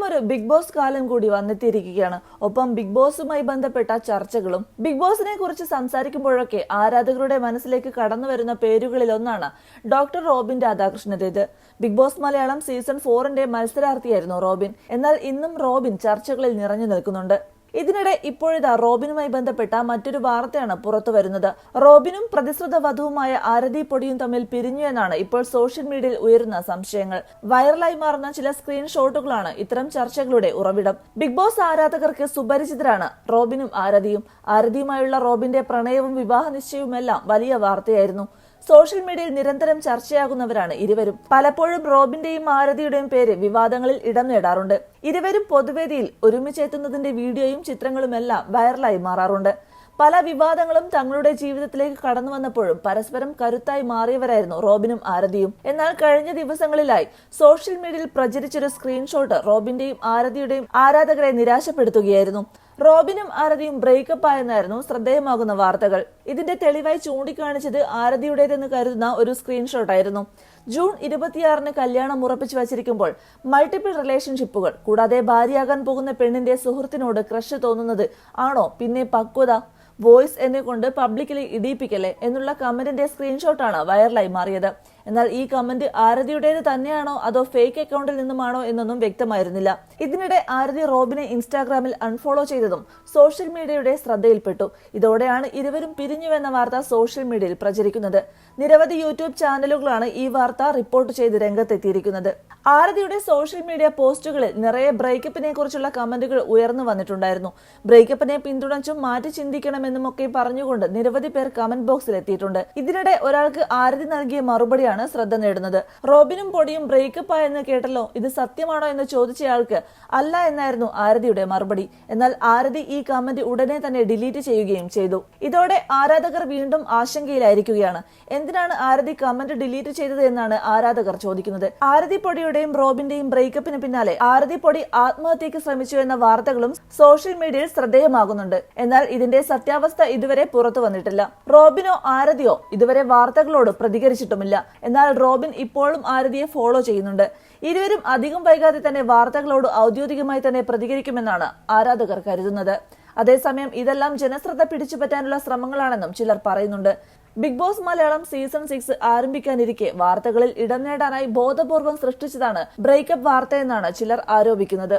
ഒരു big boss കാലം കൂടി വന്നെത്തിയിരിക്കുകയാണ്. ഒപ്പം ബിഗ് ബോസുമായി ബന്ധപ്പെട്ട ചർച്ചകളും. ബിഗ് ബോസിനെ കുറിച്ച് സംസാരിക്കുമ്പോഴൊക്കെ ആരാധകരുടെ മനസ്സിലേക്ക് കടന്നു വരുന്ന പേരുകളിൽ ഒന്നാണ് ഡോക്ടർ റോബിൻ രാധാകൃഷ്ണന്റേത്. ബിഗ് ബോസ് മലയാളം സീസൺ 4 മത്സരാർത്ഥിയായിരുന്നു റോബിൻ. എന്നാൽ ഇന്നും റോബിൻ ചർച്ചകളിൽ നിറഞ്ഞു നിൽക്കുന്നുണ്ട്. ഇതിനിടെ ഇപ്പോഴിതാ റോബിനുമായി ബന്ധപ്പെട്ട മറ്റൊരു വാർത്തയാണ് പുറത്തു വരുന്നത്. റോബിനും പ്രതിശ്രുത വധുവുമായ ആരതി പൊടിയും തമ്മിൽ പിരിഞ്ഞു എന്നാണ് ഇപ്പോൾ സോഷ്യൽ മീഡിയയിൽ ഉയരുന്ന സംശയങ്ങൾ. വൈറലായി മാറുന്ന ചില സ്ക്രീൻഷോട്ടുകളാണ് ഇത്തരം ചർച്ചകളുടെ ഉറവിടം. ബിഗ് ബോസ് ആരാധകർക്ക് സുപരിചിതരാണ് റോബിനും ആരതിയും. ആരതിയുമായുള്ള റോബിന്റെ പ്രണയവും വിവാഹ നിശ്ചയവുമെല്ലാം വലിയ വാർത്തയായിരുന്നു. സോഷ്യൽ മീഡിയയിൽ നിരന്തരം ചർച്ചയാകുന്നവരാണ് ഇരുവരും. പലപ്പോഴും റോബിന്റെയും ആരതിയുടെയും പേര് വിവാദങ്ങളിൽ ഇടം നേടാറുണ്ട്. ഇരുവരും പൊതുവേദിയിൽ ഒരുമിച്ചെത്തുന്നതിന്റെ വീഡിയോയും ചിത്രങ്ങളുമെല്ലാം വൈറലായി മാറാറുണ്ട്. പല വിവാദങ്ങളും തങ്ങളുടെ ജീവിതത്തിലേക്ക് കടന്നു വന്നപ്പോഴും പരസ്പരം കരുത്തായി മാറിയവരായിരുന്നു റോബിനും ആരതിയും. എന്നാൽ കഴിഞ്ഞ ദിവസങ്ങളിലായി സോഷ്യൽ മീഡിയയിൽ പ്രചരിച്ചൊരു സ്ക്രീൻഷോട്ട് റോബിന്റെയും ആരതിയുടെയും ആരാധകരെ നിരാശപ്പെടുത്തുകയായിരുന്നു. റോബിനും ആരതിയും ബ്രേക്കപ്പ് ആയെന്നായിരുന്നു ശ്രദ്ധേയമാകുന്ന വാർത്തകൾ. ഇതിന്റെ തെളിവായി ചൂണ്ടിക്കാണിച്ചത് ആരതിയുടേതെന്ന് കരുതുന്ന ഒരു സ്ക്രീൻഷോട്ടായിരുന്നു. ജൂൺ 26 കല്യാണം ഉറപ്പിച്ചു വച്ചിരിക്കുമ്പോൾ മൾട്ടിപ്പിൾ റിലേഷൻഷിപ്പുകൾ, കൂടാതെ ഭാര്യയാകാൻ പോകുന്ന പെണ്ണിന്റെ സുഹൃത്തിനോട് ക്രഷ് തോന്നുന്നത് ആണോ പിന്നെ പക്വത? വോയിസ് എന്നെ കൊണ്ട് പബ്ലിക്കലി ഇടിയിപ്പിക്കല്ലേ എന്നുള്ള കമന്റിന്റെ സ്ക്രീൻഷോട്ടാണ് വൈറലായി മാറിയത്. എന്നാൽ ഈ കമന്റ് ആരതിയുടേത് തന്നെയാണോ അതോ ഫേക്ക് അക്കൗണ്ടിൽ നിന്നുമാണോ എന്നൊന്നും വ്യക്തമായിരുന്നില്ല. ഇതിനിടെ ആരതി റോബിനെ ഇൻസ്റ്റാഗ്രാമിൽ അൺഫോളോ ചെയ്തതും സോഷ്യൽ മീഡിയയുടെ ശ്രദ്ധയിൽപ്പെട്ടു. ഇതോടെയാണ് ഇരുവരും പിരിഞ്ഞുവെന്ന വാർത്ത സോഷ്യൽ മീഡിയയിൽ പ്രചരിക്കുന്നത്. നിരവധി യൂട്യൂബ് ചാനലുകളാണ് ഈ വാർത്ത റിപ്പോർട്ട് ചെയ്ത് രംഗത്തെത്തിയിരിക്കുന്നത്. ആരതിയുടെ സോഷ്യൽ മീഡിയ പോസ്റ്റുകളിൽ നിറയെ ബ്രേക്കപ്പിനെ കുറിച്ചുള്ള കമന്റുകൾ ഉയർന്നു വന്നിട്ടുണ്ടായിരുന്നു. ബ്രേക്കപ്പിനെ പിന്തുണച്ചും മാറ്റി ചിന്തിക്കണമെന്നുമൊക്കെ പറഞ്ഞുകൊണ്ട് നിരവധി പേർ കമന്റ് ബോക്സിൽ എത്തിയിട്ടുണ്ട്. ഇതിനിടെ ഒരാൾക്ക് ആരതി നൽകിയ മറുപടിയാണ് ശ്രദ്ധ നേടുന്നത്. റോബിനും പൊടിയും ബ്രേക്കപ്പ് ആയെന്ന് കേട്ടല്ലോ, ഇത് സത്യമാണോ എന്ന് ചോദിച്ചയാൾക്ക് അല്ല എന്നായിരുന്നു ആരതിയുടെ മറുപടി. എന്നാൽ ആരതി ഈ കമന്റ് ഉടനെ തന്നെ ഡിലീറ്റ് ചെയ്യുകയും ചെയ്തു. ഇതോടെ ആരാധകർ വീണ്ടും ആശങ്കയിലായിരിക്കുകയാണ്. എന്തിനാണ് ആരതി കമന്റ് ഡിലീറ്റ് ചെയ്തത് എന്നാണ് ആരാധകർ ചോദിക്കുന്നത്. ആരതി പൊടിയുടെയും റോബിന്റെയും ബ്രേക്കപ്പിന് പിന്നാലെ ആരതി പൊടി ആത്മഹത്യക്ക് ശ്രമിച്ചു എന്ന വാർത്തകളും സോഷ്യൽ മീഡിയയിൽ ശ്രദ്ധേയമാകുന്നുണ്ട്. എന്നാൽ ഇതിന്റെ സത്യാവസ്ഥ ഇതുവരെ പുറത്തു വന്നിട്ടില്ല. റോബിനോ ആരതിയോ ഇതുവരെ വാർത്തകളോട് പ്രതികരിച്ചിട്ടുമില്ല. എന്നാൽ റോബിൻ ഇപ്പോഴും ആരതിയെ ഫോളോ ചെയ്യുന്നുണ്ട്. ഇരുവരും അധികം വൈകാതെ തന്നെ വാർത്തകളോട് ഔദ്യോഗികമായി തന്നെ പ്രതികരിക്കുമെന്നാണ് ആരാധകർ കരുതുന്നത്. അതേസമയം ഇതെല്ലാം ജനശ്രദ്ധ പിടിച്ചുപറ്റാനുള്ള ശ്രമങ്ങളാണെന്നും ചിലർ പറയുന്നുണ്ട്. ബിഗ് ബോസ് മലയാളം സീസൺ 6 ആരംഭിക്കാനിരിക്കെ വാർത്തകളിൽ ഇടം നേടാനായി ബോധപൂർവം സൃഷ്ടിച്ചതാണ് ബ്രേക്കപ്പ് വാർത്തയെന്നാണ് ചിലർ ആരോപിക്കുന്നത്.